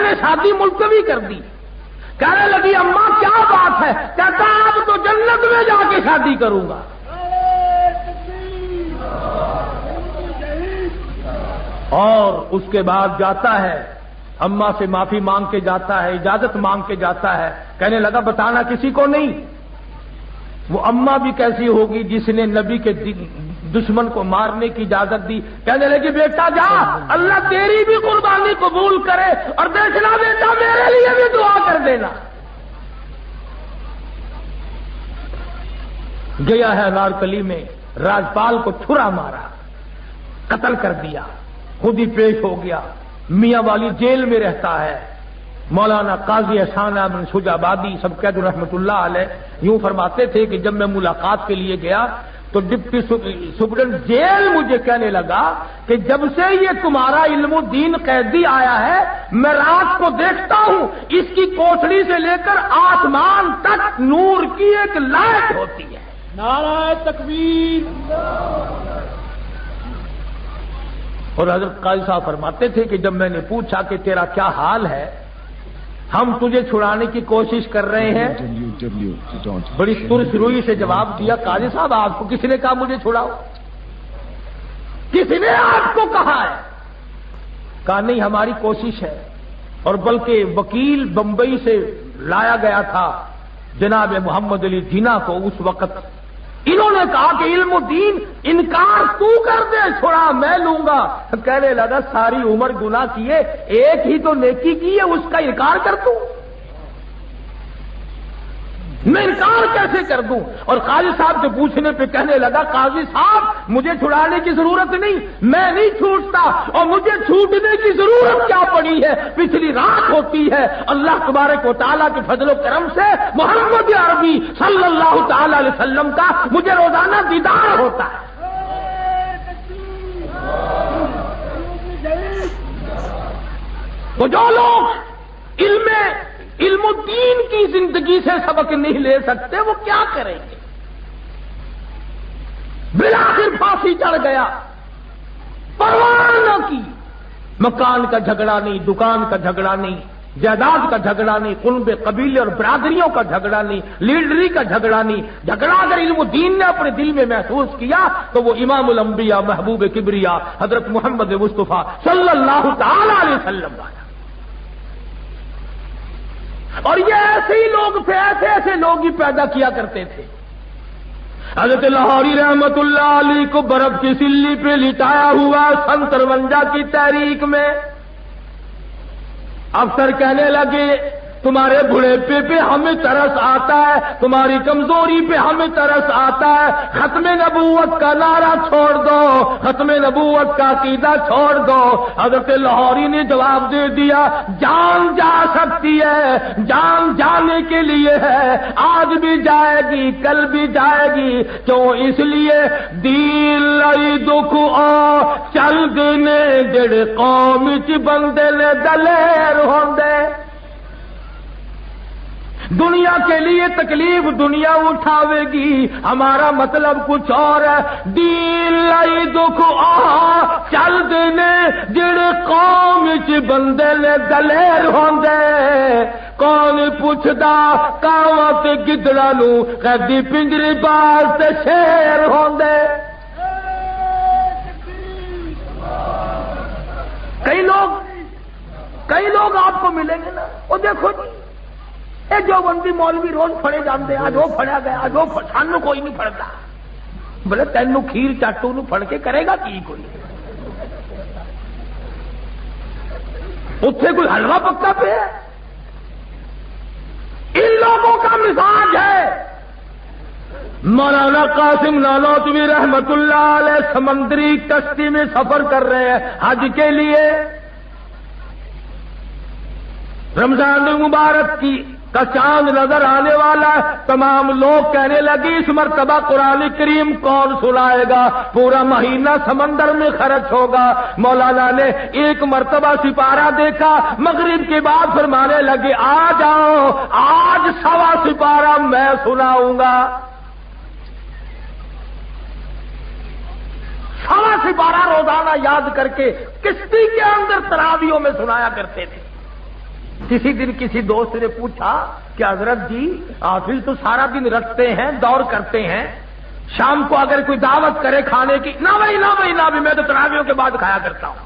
نے شادی ملتوی کر دی. کہنے لگی اماں کیا بات ہے؟ کہتا اب تو جنت میں جا کے شادی کروں گا. اور اس کے بعد جاتا ہے اماں سے معافی مانگ کے جاتا ہے، اجازت مانگ کے جاتا ہے. کہنے لگا بتانا کسی کو نہیں. وہ اماں بھی کیسی ہوگی جس نے نبی کے دشمن کو مارنے کی اجازت دی. کہنے لگی بیٹا جا، اللہ تیری بھی قربانی قبول کرے، اور دیکھنا بیٹا میرے لیے بھی دعا کر دینا. گیا ہے نارکلی میں، راجپال کو چھرا مارا، قتل کر دیا، خود ہی پیش ہو گیا. میاں والی جیل میں رہتا ہے. مولانا قاضی احسان احمد شجابادی سب قید رحمت اللہ علیہ یوں فرماتے تھے کہ جب میں ملاقات کے لیے گیا تو ڈپٹی سپرنٹینڈنٹ جیل مجھے کہنے لگا کہ جب سے یہ تمہارا علم الدین قیدی آیا ہے میں رات کو دیکھتا ہوں اس کی کوٹڑی سے لے کر آسمان تک نور کی ایک لائٹ ہوتی ہے. نعرہ تکبیر. اور حضرت قاضی صاحب فرماتے تھے کہ جب میں نے پوچھا کہ تیرا کیا حال ہے، ہم تجھے چھڑانے کی کوشش کر رہے ہیں، بڑی ترس روئی سے جواب دیا قاضی صاحب آپ کو کسی نے کہا مجھے چھڑاؤ؟ کسی نے آپ کو کہا ہے؟ کہا نہیں ہماری کوشش ہے. اور بلکہ وکیل بمبئی سے لایا گیا تھا جناب محمد علی جناح کو. اس وقت انہوں نے کہا کہ علم الدین انکار تو کر دے، چھڑا میں لوں گا. کہنے لگا ساری عمر گناہ کیے، ایک ہی تو نیکی کی ہے، اس کا انکار کر دوں؟ میں انکار کیسے کر دوں؟ اور قاضی صاحب سے پوچھنے پہ کہنے لگا قاضی صاحب مجھے چھڑانے کی ضرورت نہیں، میں نہیں چھوٹتا، اور مجھے چھوٹنے کی ضرورت کیا پڑی ہے؟ پچھلی رات ہوتی ہے اللہ تبارک و تعالیٰ کے فضل و کرم سے محمد عربی صلی اللہ تعالی علیہ وسلم کا مجھے روزانہ دیدار ہوتا ہے. تو جو لوگ علم الدین کی زندگی سے سبق نہیں لے سکتے وہ کیا کریں گے؟ بالآخر پھانسی چڑھ گیا، پرواہ نہ کی. مکان کا جھگڑا نہیں، دکان کا جھگڑا نہیں، جائیداد کا جھگڑا نہیں، قرب قبیلے اور برادریوں کا جھگڑا نہیں، لیڈری کا جھگڑا نہیں. جھگڑا اگر علم الدین نے اپنے دل میں محسوس کیا تو وہ امام الانبیاء محبوب کبریا حضرت محمد مصطفیٰ صلی اللہ تعالی علیہ وسلم آیا. اور یہ ایسے ہی لوگ تھے، ایسے لوگ ہی پیدا کیا کرتے تھے. حضرت لاہوری رحمت اللہ علیہ کو برف کی سلی پہ لٹایا ہوا 53 کی تحریک میں افسر کہنے لگے تمہارے بڑھاپے پہ ہمیں ترس آتا ہے، تمہاری کمزوری پہ ہمیں ترس آتا ہے، ختم نبوت کا نعرہ چھوڑ دو، ختم نبوت کا عقیدہ چھوڑ دو. حضرت لاہوری نے جواب دے دیا جان جا سکتی ہے، جان جانے کے لیے ہے، آج بھی جائے گی کل بھی جائے گی. کیوں؟ اس لیے دین لئی دکھ آ چل دینے جڑے قوم چ بندے نے دلیر ہوندے. دنیا کے لیے تکلیف دنیا اٹھاوے گی، ہمارا مطلب کچھ اور ہے. دین لائی دکھ آ چل دینے جڑے قوم چ بندے نے دلیر ہوندے. کون پوچھدا کاواں تے گدڑاں نوں قیدی پنجری باز تے شیر ہوندے. کئی لوگ آپ کو ملیں گے نا، وہ دیکھو جی جو بندی مولوی روز پڑے جاندے آج وہ پڑیا گیا آج وہ سانو کوئی نہیں پڑھتا بولے تینوں کھیر چاٹو نو پڑھ کے کرے گا کی کوئی اتنے کوئی حلوہ پکا پہ ہے ان لوگوں کا مزاج ہے مولانا قاسم نانوتوی رحمت اللہ علیہ سمندری کشتی میں سفر کر رہے ہیں حج کے لیے رمضان المبارک کا چاند نظر آنے والا ہے تمام لوگ کہنے لگے اس مرتبہ قرآن کریم کون سنائے گا پورا مہینہ سمندر میں خرچ ہوگا مولانا نے ایک مرتبہ سپارہ دیکھا مغرب کے بعد فرمانے لگے آ جاؤ آج 1.25 سپارہ میں سناؤں گا 1.25 سپارہ روزانہ یاد کر کے کشتی کے اندر تراویحوں میں سنایا کرتے تھے کسی دن کسی دوست نے پوچھا کہ حضرت جی حافظ تو سارا دن رکھتے ہیں دور کرتے ہیں شام کو اگر کوئی دعوت کرے کھانے کی نہ بھائی میں تو تراویحوں کے بعد کھایا کرتا ہوں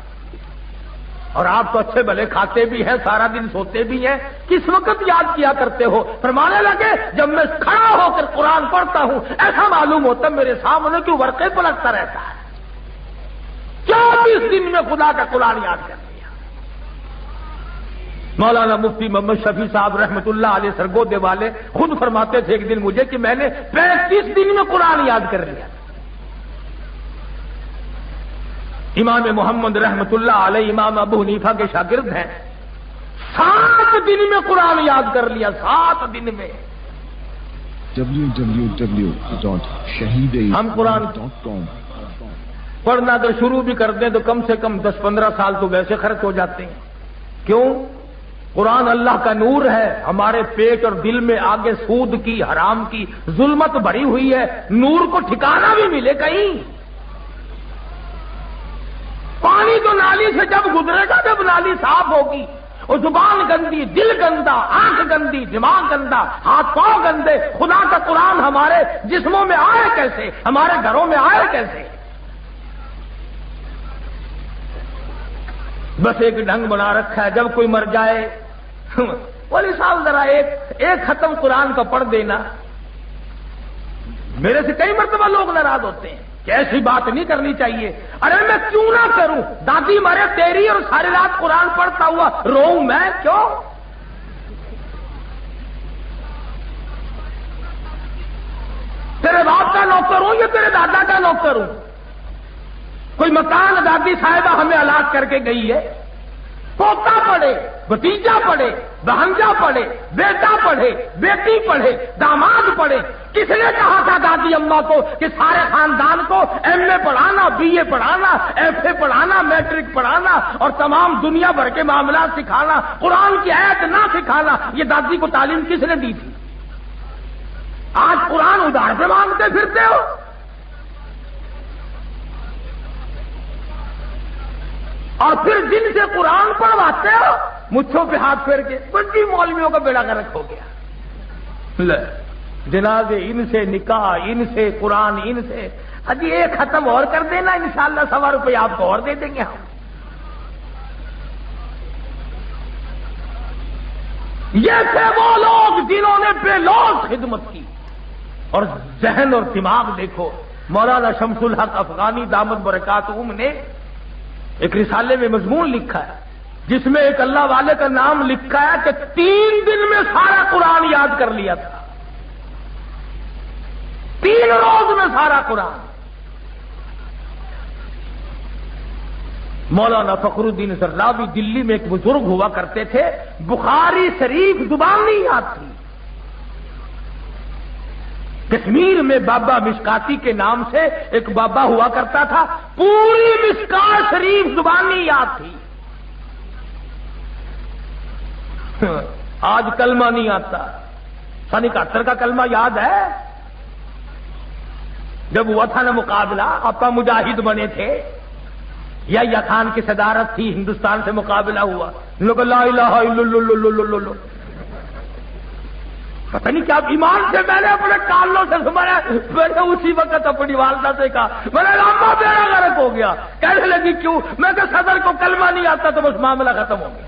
اور آپ تو اچھے بھلے کھاتے بھی ہیں سارا دن سوتے بھی ہیں کس وقت یاد کیا کرتے ہو فرمانے لگے جب میں کھڑا ہو کر قرآن پڑھتا ہوں ایسا معلوم ہوتا میرے سامنے کہ ورقے پلٹتا رہتا ہے 24 دن میں خدا کا قرآن یاد کر مولانا مفتی محمد شفیع صاحب رحمت اللہ علیہ سرگودے والے خود فرماتے تھے ایک دن مجھے کہ میں نے 35 دن میں قرآن یاد کر لیا امام محمد رحمت اللہ علیہ امام ابو حنیفہ کے شاگرد ہیں 7 دن میں قرآن یاد کر لیا 7 دن میں ہم قرآن پڑھنا اگر شروع بھی کر دیں تو کم سے کم 10-15 سال تو ویسے خرچ ہو جاتے ہیں کیوں قرآن اللہ کا نور ہے ہمارے پیٹ اور دل میں آگے سود کی حرام کی ظلمت بھری ہوئی ہے نور کو ٹھکانہ بھی ملے کہیں پانی تو نالی سے جب گزرے گا جب نالی صاف ہوگی اور زبان گندی دل گندا آنکھ گندی دماغ گندا ہاتھ پاؤں گندے خدا کا قرآن ہمارے جسموں میں آئے کیسے ہمارے گھروں میں آئے کیسے بس ایک ڈھنگ بنا رکھا ہے جب کوئی مر جائے ولی صاحب ذرا ایک ختم قرآن کا پڑھ دینا میرے سے کئی مرتبہ لوگ ناراض ہوتے ہیں کہ ایسی بات نہیں کرنی چاہیے ارے میں کیوں نہ کروں دادی مرے تیری اور ساری رات قرآن پڑھتا ہوا روؤں میں کیوں تیرے باپ کا نوکر ہوں یا تیرے دادا کا نوکر ہوں کوئی مکان دادی صاحبہ ہمیں الاٹ کر کے گئی ہے پوتا پڑھے بھتیجا پڑھے بہنجا پڑھے بیٹا پڑھے بیٹی پڑھے داماد پڑھے کس نے کہا تھا دادی اماں کو کہ سارے خاندان کو ایم اے پڑھانا بی اے پڑھانا ایف اے پڑھانا میٹرک پڑھانا اور تمام دنیا بھر کے معاملات سکھانا قرآن کی آیت نہ سکھانا یہ دادی کو تعلیم کس نے دی تھی آج قرآن ادھار سے مانگتے پھرتے ہو اور پھر جن سے قرآن پڑھواتے ہو مچھوں پہ ہاتھ پھیر کے بڑی مولویوں کا بیڑا گرک ہو گیا جنازے ان سے نکاح ان سے قرآن ان سے ابھی ایک ختم اور کر دینا انشاءاللہ 100 روپے آپ کو اور دے دیں گے ہم یہ تھے وہ لوگ جنہوں نے بے لوث خدمت کی اور ذہن اور دماغ دیکھو مولانا شمس الحق افغانی دامت برکاتہم نے ایک رسالے میں مضمون لکھا ہے جس میں ایک اللہ والے کا نام لکھا ہے کہ 3 دن میں سارا قرآن یاد کر لیا تھا 3 روز میں سارا قرآن مولانا فخر الدین زرلابی دلی میں ایک بزرگ ہوا کرتے تھے بخاری شریف زبان نہیں یاد تھی کشمیر میں بابا مشکاتی کے نام سے ایک بابا ہوا کرتا تھا پوری مشکات شریف زبانی یاد تھی آج کلمہ نہیں آتا 71 کا کلمہ یاد ہے جب ہوا تھا نا مقابلہ آپا مجاہد بنے تھے یا خان کی صدارت تھی ہندوستان سے مقابلہ ہوا لوگ لا الہ الا اللہ پتہ نہیں کیا ایمان سے میں نے اپنے کانوں سے سنبھالا میں نے اسی وقت اپنی والدہ سے کہا میں نے لمبا بیڑا غرق ہو گیا کہنے لگی کیوں میں کہ صدر کو کلمہ نہیں آتا تو بس معاملہ ختم ہو گیا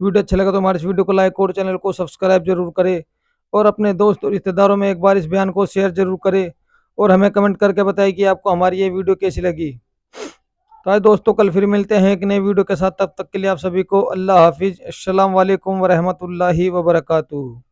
ویڈیو اچھا لگا تو ہمارے اس ویڈیو کو لائک اور چینل کو سبسکرائب ضرور کرے اور اپنے دوست اور رشتہ داروں میں ایک بار اس بیان کو شیئر ضرور کرے اور ہمیں کمنٹ کر کے بتائیں کہ آپ کو ہماری یہ ویڈیو کیسی لگی۔ تو دوستوں کل پھر ملتے ہیں ایک نئے ویڈیو کے ساتھ، تب تک کے لیے آپ سبھی کو اللہ حافظ۔ السلام علیکم ورحمۃ اللہ وبرکاتہ۔